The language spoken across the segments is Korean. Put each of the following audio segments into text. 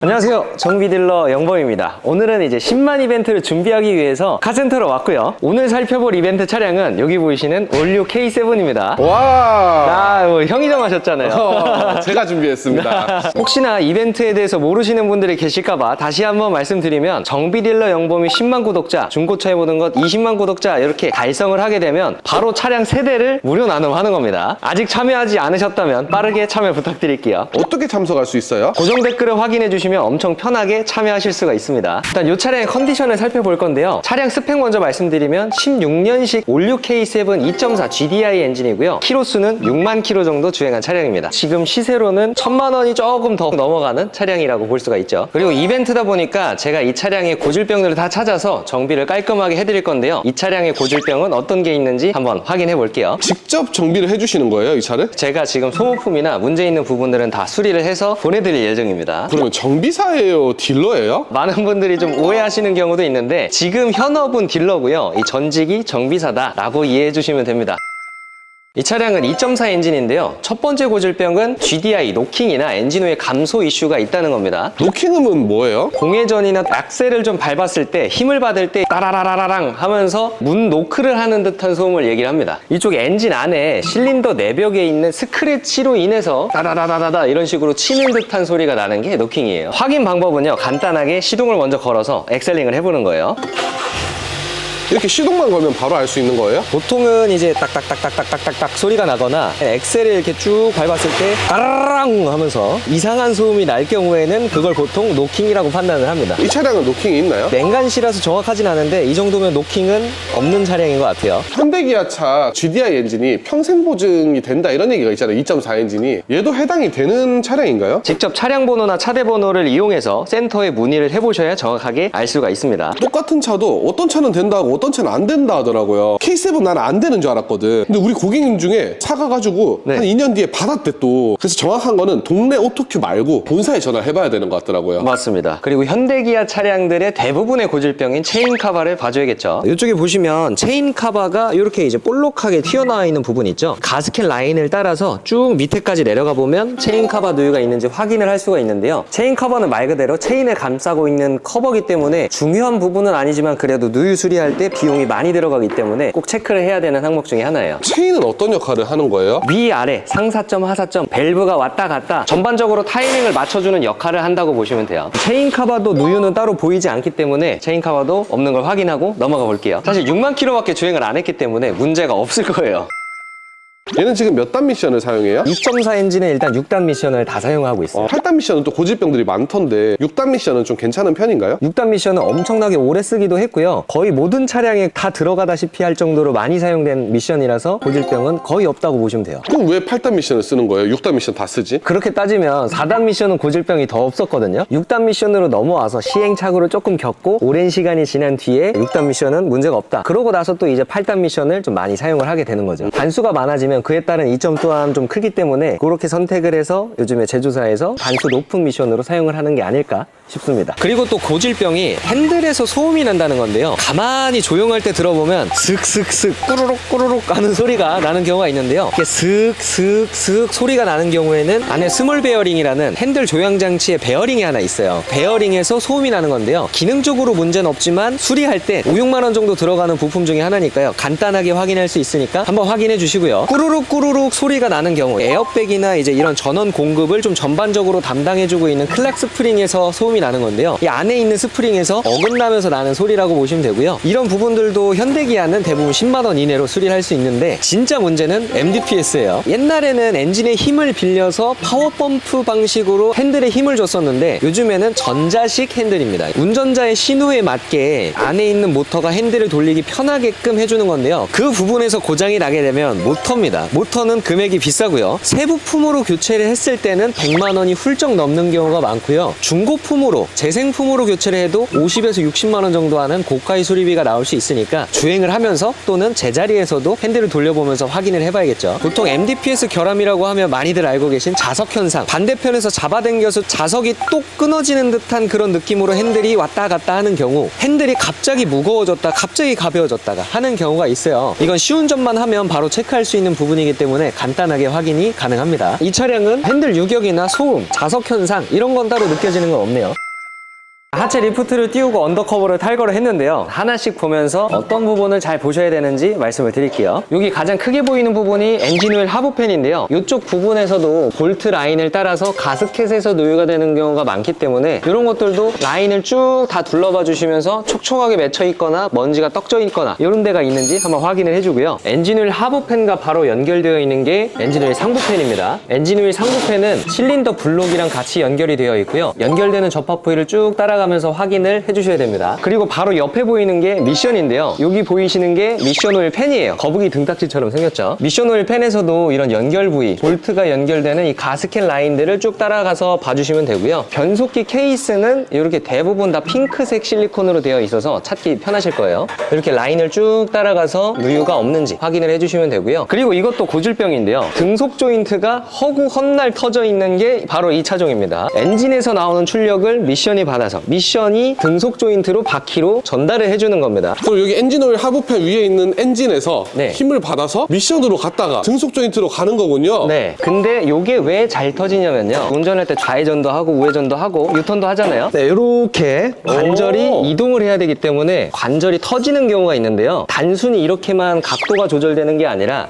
안녕하세요, 정비딜러 영범입니다. 오늘은 이제 10만 이벤트를 준비하기 위해서 카센터로 왔고요. 오늘 살펴볼 이벤트 차량은 여기 보이시는 올류 K7입니다. 와, 뭐 형이 정하셨잖아요. 제가 준비했습니다. 혹시나 이벤트에 대해서 모르시는 분들이 계실까봐 다시 한번 말씀드리면, 정비딜러 영범이 10만 구독자, 중고차 해보는 것 20만 구독자 이렇게 달성을 하게 되면 바로 차량 3대를 무료 나눔하는 겁니다. 아직 참여하지 않으셨다면 빠르게 참여 부탁드릴게요. 어떻게 참석할 수 있어요? 고정 댓글을 확인해 주시면 엄청 편하게 참여하실 수가 있습니다. 일단 이 차량의 컨디션을 살펴볼 건데요. 차량 스펙 먼저 말씀드리면 16년식 올류 K7 2.4 GDI 엔진이고요. 키로수는 6만 킬로 정도 주행한 차량입니다. 지금 시세로는 1000만 원이 조금 더 넘어가는 차량이라고 볼 수가 있죠. 그리고 이벤트다 보니까 제가 이 차량의 고질병들을 다 찾아서 정비를 깔끔하게 해드릴 건데요. 이 차량의 고질병은 어떤 게 있는지 한번 확인해 볼게요. 직접 정비를 해주시는 거예요, 이 차를? 제가 지금 소모품이나 문제 있는 부분들은 다 수리를 해서 보내드릴 예정입니다. 그러면 정비사예요, 딜러예요? 많은 분들이 좀 오해하시는 경우도 있는데, 지금 현업은 딜러고요, 이 전직이 정비사다 라고 이해해 주시면 됩니다. 이 차량은 2.4 엔진인데요. 첫 번째 고질병은 GDI 노킹이나 엔진 후에 감소 이슈가 있다는 겁니다. 노킹은 뭐예요? 공회전이나 악셀을 좀 밟았을 때, 힘을 받을 때 따라라라랑 하면서 문 노크를 하는 듯한 소음을 얘기를 합니다. 이쪽 엔진 안에 실린더 내벽에 있는 스크래치로 인해서 따라라라라 이런 식으로 치는 듯한 소리가 나는 게 노킹이에요. 확인 방법은요, 간단하게 시동을 먼저 걸어서 엑셀링을 해보는 거예요. 이렇게 시동만 걸면 바로 알 수 있는 거예요? 보통은 이제 딱딱딱딱딱딱딱 소리가 나거나 엑셀을 이렇게 쭉 밟았을 때 따라랑 하면서 이상한 소음이 날 경우에는 그걸 보통 노킹이라고 판단을 합니다. 이 차량은 노킹이 있나요? 냉간시라서 정확하진 않은데 이 정도면 노킹은 없는 차량인 것 같아요. 현대기아차 GDI 엔진이 평생 보증이 된다 이런 얘기가 있잖아요. 2.4 엔진이. 얘도 해당이 되는 차량인가요? 직접 차량 번호나 차대 번호를 이용해서 센터에 문의를 해보셔야 정확하게 알 수가 있습니다. 똑같은 차도 어떤 차는 된다고 어떤 차는 안 된다 하더라고요. K7 나는 안 되는 줄 알았거든. 근데 우리 고객님 중에 사가가지고 네. 한 2년 뒤에 받았대 또. 그래서 정확한 거는 동네 오토큐 말고 본사에 전화를 해봐야 되는 것 같더라고요. 맞습니다. 그리고 현대기아 차량들의 대부분의 고질병인 체인 카바를 봐줘야겠죠. 이쪽에 보시면 체인 카바가 이렇게 이제 볼록하게 튀어나와 있는 부분 있죠. 가스켓 라인을 따라서 쭉 밑에까지 내려가 보면 체인 카바 누유가 있는지 확인을 할 수가 있는데요. 체인 카바는 말 그대로 체인을 감싸고 있는 커버기 때문에 중요한 부분은 아니지만 그래도 누유 수리할 때 비용이 많이 들어가기 때문에 꼭 체크를 해야 되는 항목 중에 하나예요. 체인은 어떤 역할을 하는 거예요? 위아래 상사점 하사점 밸브가 왔다 갔다 전반적으로 타이밍을 맞춰주는 역할을 한다고 보시면 돼요. 체인 카바도 누유는 따로 보이지 않기 때문에 체인 카바도 없는 걸 확인하고 넘어가 볼게요. 사실 6만 킬로밖에 주행을 안 했기 때문에 문제가 없을 거예요. 얘는 지금 몇 단 미션을 사용해요? 2.4 엔진에 일단 6단 미션을 다 사용하고 있어요. 8단 미션은 또 고질병들이 많던데 6단 미션은 좀 괜찮은 편인가요? 6단 미션은 엄청나게 오래 쓰기도 했고요. 거의 모든 차량에 다 들어가다시피 할 정도로 많이 사용된 미션이라서 고질병은 거의 없다고 보시면 돼요. 그럼 왜 8단 미션을 쓰는 거예요? 6단 미션 다 쓰지? 그렇게 따지면 4단 미션은 고질병이 더 없었거든요. 6단 미션으로 넘어와서 시행착오를 조금 겪고 오랜 시간이 지난 뒤에 6단 미션은 문제가 없다. 그러고 나서 또 이제 8단 미션을 좀 많이 사용을 하게 되는 거죠. 단수가 많아지면 그에 따른 이점 또한 좀 크기 때문에 그렇게 선택을 해서 요즘에 제조사에서 단수 높은 미션으로 사용을 하는 게 아닐까 싶습니다. 그리고 또 고질병이 핸들에서 소음이 난다는 건데요. 가만히 조용할 때 들어보면 슥슥슥 꾸르륵 꾸르륵 하는 소리가 나는 경우가 있는데요. 이게 슥슥슥 소리가 나는 경우에는 안에 스몰 베어링이라는 핸들 조향 장치의 베어링이 하나 있어요. 베어링에서 소음이 나는 건데요. 기능적으로 문제는 없지만 수리할 때 5, 6만 원 정도 들어가는 부품 중에 하나니까요. 간단하게 확인할 수 있으니까 한번 확인해 주시고요. 꾸르륵 꾸르륵 소리가 나는 경우, 에어백이나 이제 이런 전원 공급을 좀 전반적으로 담당해주고 있는 클락 스프링에서 소음이 나는 건데요. 이 안에 있는 스프링에서 어긋나면서 나는 소리라고 보시면 되고요. 이런 부분들도 현대기아는 대부분 10만 원 이내로 수리를 할 수 있는데, 진짜 문제는 MDPS예요. 옛날에는 엔진의 힘을 빌려서 파워펌프 방식으로 핸들에 힘을 줬었는데 요즘에는 전자식 핸들입니다. 운전자의 신호에 맞게 안에 있는 모터가 핸들을 돌리기 편하게끔 해주는 건데요. 그 부분에서 고장이 나게 되면 모터입니다. 모터는 금액이 비싸고요. 새 부품으로 교체를 했을 때는 100만 원이 훌쩍 넘는 경우가 많고요. 중고품으로, 재생품으로 교체를 해도 50에서 60만 원 정도 하는 고가의 수리비가 나올 수 있으니까 주행을 하면서 또는 제자리에서도 핸들을 돌려보면서 확인을 해봐야겠죠. 보통 MDPS 결함이라고 하면 많이들 알고 계신 자석 현상, 반대편에서 잡아당겨서 자석이 똑 끊어지는 듯한 그런 느낌으로 핸들이 왔다 갔다 하는 경우, 핸들이 갑자기 무거워졌다 갑자기 가벼워졌다가 하는 경우가 있어요. 이건 시운전만 하면 바로 체크할 수 있는 부분이기 때문에 간단하게 확인이 가능합니다. 이 차량은 핸들 유격이나 소음, 자석 현상 이런 건 따로 느껴지는 건 없네요. 하체 리프트를 띄우고 언더커버를 탈거를 했는데요. 하나씩 보면서 어떤 부분을 잘 보셔야 되는지 말씀을 드릴게요. 여기 가장 크게 보이는 부분이 엔진오일 하부팬인데요. 이쪽 부분에서도 볼트 라인을 따라서 가스켓에서 노유가 되는 경우가 많기 때문에 이런 것들도 라인을 쭉 다 둘러봐 주시면서 촉촉하게 맺혀 있거나 먼지가 떡져 있거나 이런 데가 있는지 한번 확인을 해주고요. 엔진오일 하부팬과 바로 연결되어 있는 게 엔진오일 상부팬입니다. 엔진오일 상부팬은 실린더 블록이랑 같이 연결이 되어 있고요. 연결되는 접합 부위를 쭉 따라가면서 확인을 해주셔야 됩니다. 그리고 바로 옆에 보이는 게 미션인데요. 여기 보이시는 게 미션 오일 팬이에요. 거북이 등딱지처럼 생겼죠. 미션 오일 팬에서도 이런 연결 부위, 볼트가 연결되는 이 가스켓 라인들을 쭉 따라가서 봐주시면 되고요. 변속기 케이스는 이렇게 대부분 다 핑크색 실리콘으로 되어 있어서 찾기 편하실 거예요. 이렇게 라인을 쭉 따라가서 누유가 없는지 확인을 해주시면 되고요. 그리고 이것도 고질병인데요. 등속 조인트가 허구 헛날 터져 있는 게 바로 이 차종입니다. 엔진에서 나오는 출력을 미션이 받아서 미션이 등속 조인트로 바퀴로 전달을 해주는 겁니다. 그럼 여기 엔진오일 하부팬 위에 있는 엔진에서 네. 힘을 받아서 미션으로 갔다가 등속 조인트로 가는 거군요. 네. 근데 이게 왜 잘 터지냐면요. 운전할 때 좌회전도 하고 우회전도 하고 유턴도 하잖아요. 네, 이렇게 관절이 오. 이동을 해야 되기 때문에 관절이 터지는 경우가 있는데요. 단순히 이렇게만 각도가 조절되는 게 아니라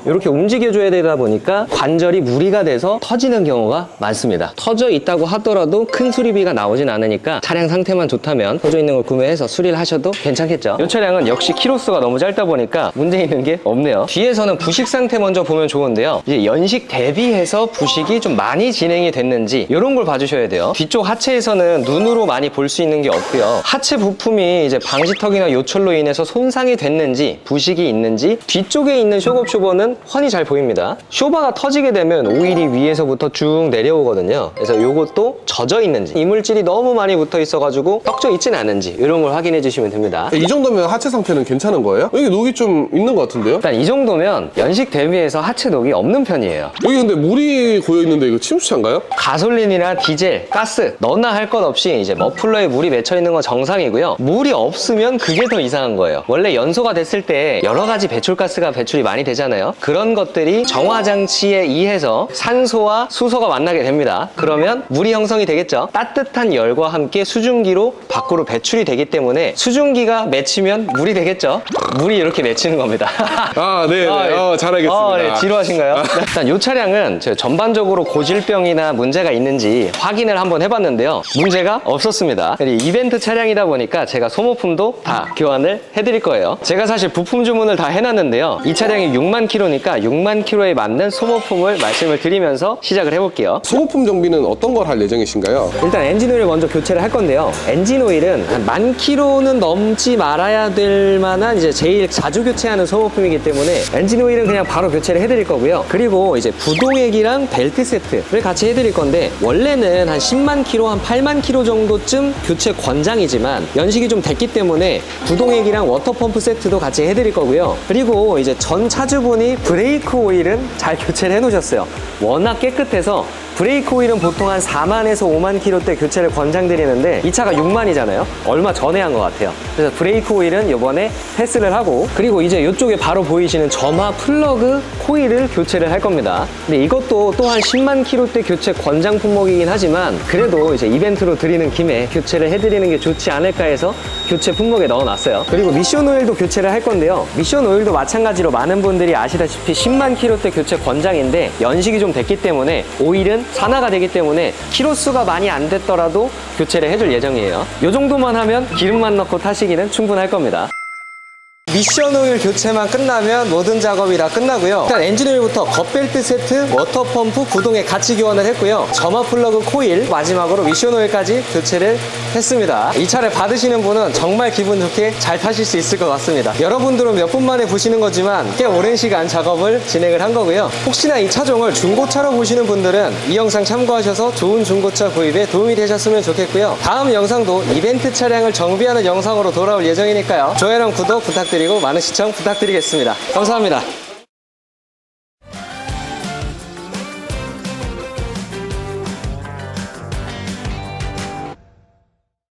이렇게 움직여줘야 되다 보니까 관절이 무리가 돼서 터지는 경우가 많습니다. 터져 있다고 하더라도 큰 수리비가 나오진 않으니까 차량 상태만 좋다면 터져 있는 걸 구매해서 수리를 하셔도 괜찮겠죠. 이 차량은 역시 키로수가 너무 짧다 보니까 문제 있는 게 없네요. 뒤에서는 부식 상태 먼저 보면 좋은데요. 이제 연식 대비해서 부식이 좀 많이 진행이 됐는지 이런 걸 봐주셔야 돼요. 뒤쪽 하체에서는 눈으로 많이 볼 수 있는 게 없고요. 하체 부품이 이제 방지턱이나 요철로 인해서 손상이 됐는지 부식이 있는지 뒤쪽에 있는 쇼업 쇼버는 훤히 잘 보입니다. 쇼버가 터지게 되면 오일이 위에서부터 쭉 내려오거든요. 그래서 이것도 젖어 있는지 이물질이 너무 많이 붙어 있어가지고 떡져 있진 않은지 이런 걸 확인해 주시면 됩니다. 이 정도면 하체 상태는 괜찮은 거예요? 여기 녹이 좀 있는 것 같은데요? 일단 이 정도면 연식 대비해서 하체 녹이 없는 편이에요. 여기 근데 물이 고여 있는데 이거 침수차인가요? 가솔린이나 디젤, 가스 너나 할 것 없이 이제 머플러에 물이 맺혀 있는 건 정상이고요. 물이 없으면 그게 더 이상한 거예요. 원래 연소가 됐을 때 여러 가지 배출가스가 배출이 많이 되잖아요. 그런 것들이 정화 장치에 의해서 산소와 수소가 만나게 됩니다. 그러면 물이 형성이 되겠죠. 따뜻한 열과 함께 수증기로 밖으로 배출이 되기 때문에 수증기가 맺히면 물이 되겠죠. 물이 이렇게 맺히는 겁니다. 아, 네, 네. 잘 알겠습니다. 네, 지루하신가요? 일단 이 차량은 제가 전반적으로 고질병이나 문제가 있는지 확인을 한번 해봤는데요. 문제가 없었습니다. 이벤트 차량이다 보니까 제가 소모품도 다 교환을 해드릴 거예요. 제가 사실 부품 주문을 다 해놨는데요. 이 차량이 6만 킬로니까 6만 킬로에 맞는 소모품을 말씀을 드리면서 시작을 해볼게요. 소모품 정비는 어떤 걸 할 예정이신가요? 일단 엔진 오일을 먼저 교체를 할 건데요. 엔진 오일은 한 10,000km는 넘지 말아야 될 만한 이제 제일 자주 교체하는 소모품이기 때문에 엔진 오일은 그냥 바로 교체를 해드릴 거고요. 그리고 이제 구동액이랑 벨트 세트를 같이 해드릴 건데 원래는 한 10만 킬로, 한 8만 킬로 정도쯤 교체 권장이지만 연식이 좀 됐기 때문에 구동액이랑 워터펌프 세트도 같이 해드릴 거고요. 그리고 이제 전 차주분이 브레이크 오일은 잘 교체를 해놓으셨어요. 워낙 깨끗해서 브레이크 오일은 보통 한 4만에서 5만 킬로대 교체를 권장드리는데 이 차가 6만이잖아요. 얼마 전에 한 것 같아요. 그래서 브레이크 오일은 이번에 패스를 하고 그리고 이제 이쪽에 바로 보이시는 점화 플러그 코일을 교체를 할 겁니다. 근데 이것도 또한 10만 킬로대 교체 권장 품목이긴 하지만 그래도 이제 이벤트로 드리는 김에 교체를 해드리는 게 좋지 않을까 해서 교체 품목에 넣어놨어요. 그리고 미션 오일도 교체를 할 건데요. 미션 오일도 마찬가지로 많은 분들이 아시다시피 10만 킬로대 교체 권장인데 연식이 좀 됐기 때문에 오일은 산화가 되기 때문에 키로수가 많이 안 됐더라도 교체를 해줄 예정이에요. 이 정도만 하면 기름만 넣고 타시기는 충분할 겁니다. 미션 오일 교체만 끝나면 모든 작업이 다 끝나고요. 일단 엔진 오일부터 겉벨트 세트, 워터펌프, 구동에 같이 교환을 했고요. 점화 플러그 코일, 마지막으로 미션 오일까지 교체를 했습니다. 이 차를 받으시는 분은 정말 기분 좋게 잘 타실 수 있을 것 같습니다. 여러분들은 몇 분 만에 보시는 거지만 꽤 오랜 시간 작업을 진행을 한 거고요. 혹시나 이 차종을 중고차로 보시는 분들은 이 영상 참고하셔서 좋은 중고차 구입에 도움이 되셨으면 좋겠고요. 다음 영상도 이벤트 차량을 정비하는 영상으로 돌아올 예정이니까요. 좋아요랑 구독 부탁드리고 많은 시청 부탁드리겠습니다. 감사합니다.